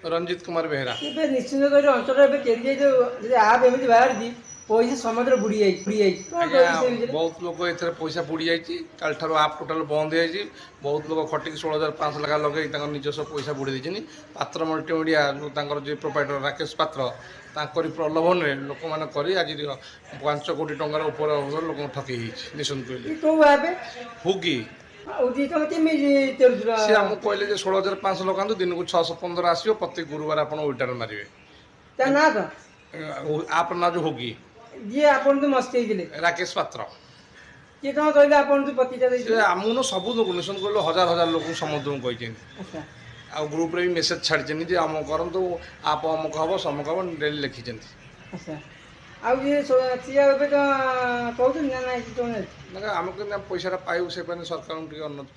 ରଞ୍ଜିତ କୁମାର ବେହେରା। ଏବେ ନିଶ୍ଚିନ୍ତ କରି ଅଞ୍ଚଳ ଏବେ କେମିତି ଯଦି ଆପ୍ ଏମିତି ବାହାରିଛି ପଇସା ସମୁଦ୍ର ବୁଡ଼ି ଯାଇଛି କ'ଣ ଆଜ୍ଞା କହିବି ସେ ଭିତରେ? ବହୁତ ଲୋକ ଏଥିରେ ପଇସା ବୁଡ଼ି ଯାଇଛି। କାଲିଠାରୁ ଆପ୍ ଟୋଟାଲ ବନ୍ଦ ହେଇଯାଇଛି। ବହୁତ ଲୋକ ଖଟିକି 16,500 ଲେଖା ଲଗେଇ ତାଙ୍କର ନିଜସ୍ୱ ପଇସା ବୁଡ଼ି ଦେଇଛନ୍ତି। ପାତ୍ର ମଲ୍ଟିମିଡ଼ିଆ ଯେଉଁ ତାଙ୍କର ଯିଏ ପ୍ରୋପାଇଟର ରାକେଶ ପାତ୍ର ତାଙ୍କରି ପ୍ରଲୋଭନରେ ଲୋକମାନେ କରି ଆଜି 5 କୋଟି ଟଙ୍କାର ଉପରେ ଲୋକଙ୍କୁ ଠକେଇ ହେଇଛି। ନିଶୁନ କହିଲେ ଏ କୋଉ ଆପ୍? ହୁଗି ଆଉ ଦି ଟଙ୍କା କେମିତି ଚଳୁଥିଲା? ସିଏ ଆମକୁ କହିଲେ ଯେ 16,500 ଲଗାନ୍ତୁ, ଦିନକୁ 615 ଆସିବ, ପ୍ରତି ଗୁରୁବାର ଆପଣ ୱିଡ୍ରାଲ୍ ମାରିବେ। ତା ନାଁ ତ ଆପ୍ ନାଁ ଯେଉଁ ହୁଗି, ଯିଏ ଆପଣ ତ ମସ୍ତି ହେଇଥିଲେ ରାକେଶ ପାତ୍ର। କିଏ କ'ଣ କହିଲେ ଆପଣ ତ ପ୍ରତିଟା ସେ ଦେଇଥିଲେ? ଆମକୁ ସବୁ ଲୋକ ନିଶୁନ କହିଲେ ହଜାର ହଜାର ଲୋକଙ୍କୁ ସମସ୍ତଙ୍କୁ କହିଛନ୍ତି। ଆଚ୍ଛା ଆଉ ଗ୍ରୁପ୍ରେ ବି ମେସେଜ୍ ଛାଡ଼ିଛନ୍ତି ଯେ ଅମକ କରନ୍ତୁ, ଆପ୍ ଅମକ ହେବ ସମକ ହେବ, ଡେଲି ଲେଖିଛନ୍ତି। ଆଚ୍ଛା ଆଉ ଯିଏ ସିଏ ଏବେ ତ କହୁଛନ୍ତି ନା ନାଇଁ କିଛି କହୁନାହାନ୍ତି? ମାନେ ଆମେ କେମିତି ଆମ ପଇସାଟା ପାଇବୁ, ସେ ପାଇଁ ସରକାରଙ୍କୁ ଟିକେ ଅନୁରୋଧ।